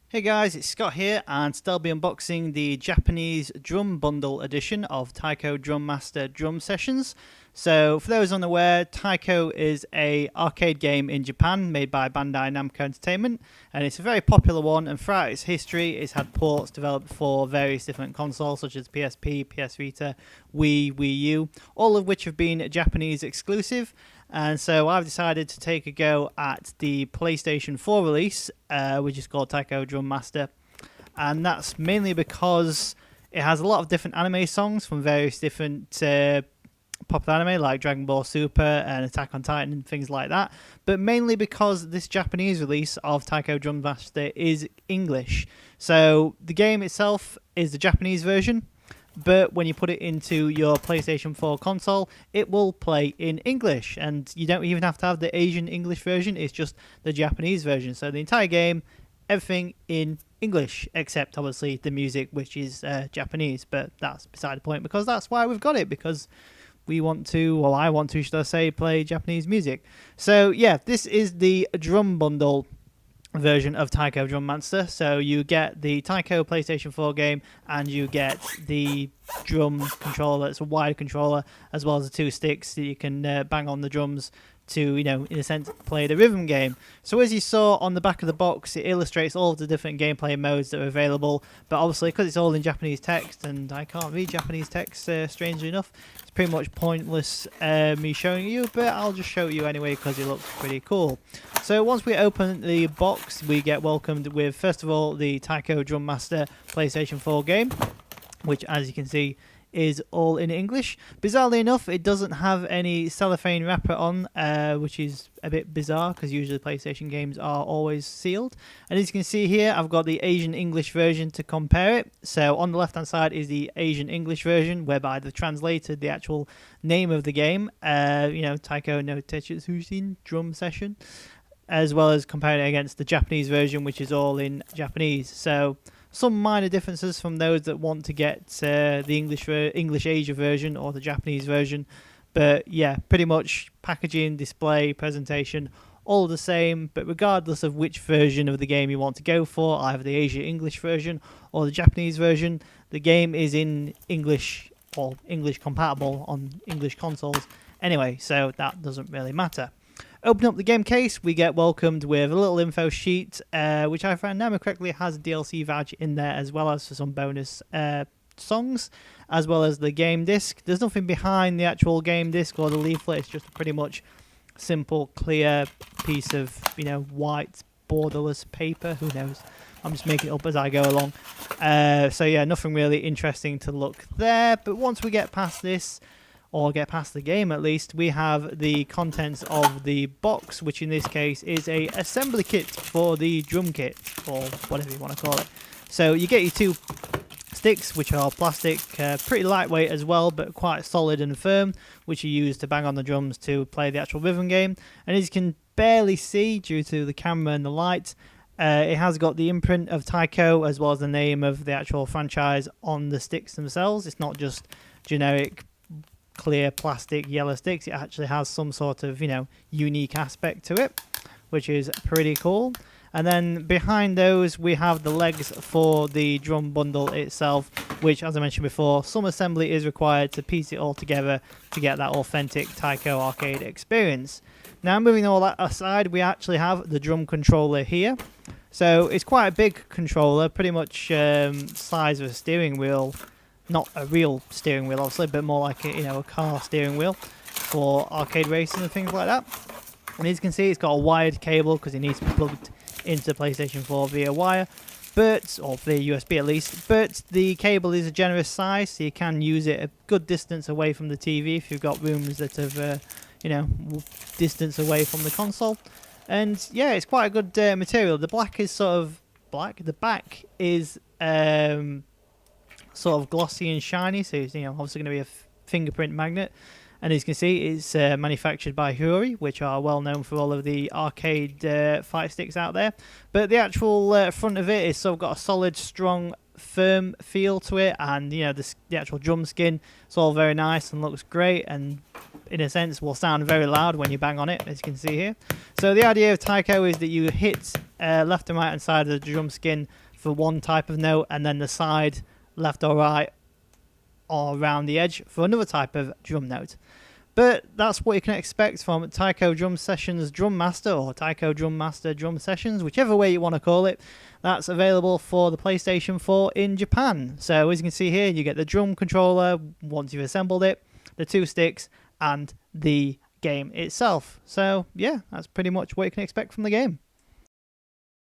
Hey guys, it's Scott here, and today I'll be unboxing the Japanese Drum Bundle edition of Taiko Drum Master Drum Sessions. So, for those unaware, Taiko is a arcade game in Japan made by Bandai Namco Entertainment, and it's a very popular one. And throughout its history, it's had ports developed for various different consoles such as PSP, PS Vita, Wii U, all of which have been Japanese exclusive. And so I've decided to take a go at the PlayStation 4 release, which is called Taiko Drum Master. And that's mainly because it has a lot of different anime songs from various different popular anime like Dragon Ball Super and Attack on Titan and things like that. But mainly because this Japanese release of Taiko Drum Master is English. So the game itself is the Japanese version, but when you put it into your PlayStation 4 console, it will play in English, and you don't even have to have the Asian English version, it's just the Japanese version. So the entire game, everything in English, except obviously the music, which is Japanese, but that's beside the point, because that's why we've got it, because we want to, or I want to, should I say, play Japanese music. So yeah, this is the drum bundle version of Taiko Drum Master. So you get the Taiko PlayStation 4 game, and you get the drum controller. It's a wide controller, as well as the two sticks that you can bang on the drums to, in a sense, play the rhythm game. So as you saw on the back of the box, it illustrates all of the different gameplay modes that are available, but obviously because it's all in Japanese text, and I can't read Japanese text, strangely enough, it's pretty much pointless me showing you, but I'll just show you anyway because it looks pretty cool. So once we open the box, we get welcomed with, first of all, the Taiko Drum Master PlayStation 4 game, which, as you can see, is all in English. Bizarrely enough, it doesn't have any cellophane wrapper on, which is a bit bizarre because usually PlayStation games are always sealed. And as you can see here, I've got the Asian English version to compare it. So on the left hand side is the Asian English version, whereby they've translated the actual name of the game, Taiko no Tetsuushin Drum Session, as well as comparing it against the Japanese version, which is all in Japanese. So some minor differences from those that want to get the English Asia version or the Japanese version. But yeah, pretty much packaging, display, presentation, all the same. But regardless of which version of the game you want to go for, either the Asia English version or the Japanese version, the game is in English or English compatible on English consoles anyway, so that doesn't really matter. Open up the game case, we get welcomed with a little info sheet, which I found now correctly has a DLC badge in there, as well as for some bonus songs, as well as the game disc. There's nothing behind the actual game disc or the leaflet, it's just a pretty much simple, clear piece of, white, borderless paper. Who knows? I'm just making it up as I go along. So yeah, nothing really interesting to look there, but once we get past this, or get past the game at least, we have the contents of the box, which in this case is a assembly kit for the drum kit, or whatever you want to call it. So you get your two sticks, which are plastic, pretty lightweight as well, but quite solid and firm, which you use to bang on the drums to play the actual rhythm game. And as you can barely see due to the camera and the light, it has got the imprint of Taiko as well as the name of the actual franchise on the sticks themselves. It's not just generic clear plastic yellow sticks. It actually has some sort of unique aspect to it, which is pretty cool. And then behind those we have the legs for the drum bundle itself, which, as I mentioned before, some assembly is required to piece it all together to get that authentic Taiko arcade experience. Now, moving all that aside, we actually have the drum controller here. So it's quite a big controller, pretty much size of a steering wheel. Not a real steering wheel, obviously, but more like a car steering wheel for arcade racing and things like that. And as you can see, it's got a wired cable because it needs to be plugged into the PlayStation 4 via wire, or via USB at least. But the cable is a generous size, so you can use it a good distance away from the TV if you've got rooms that have, distance away from the console. And yeah, it's quite a good material. The black is sort of black. The back is sort of glossy and shiny, so it's obviously going to be a fingerprint magnet. And as you can see, it's manufactured by Huri, which are well known for all of the arcade fight sticks out there. But the actual front of it is sort of got a solid, strong, firm feel to it, and the actual drum skin, it's all very nice and looks great. And in a sense, will sound very loud when you bang on it, as you can see here. So the idea of Taiko is that you hit left and right hand side of the drum skin for one type of note, and then the side, left or right, or around the edge for another type of drum note. But that's what you can expect from Taiko Drum Sessions Drum Master, or Taiko Drum Master Drum Sessions, whichever way you want to call it. That's available for the PlayStation 4 in Japan. So as you can see here, you get the drum controller once you've assembled it, the 2 sticks, and the game itself. So yeah, that's pretty much what you can expect from the game.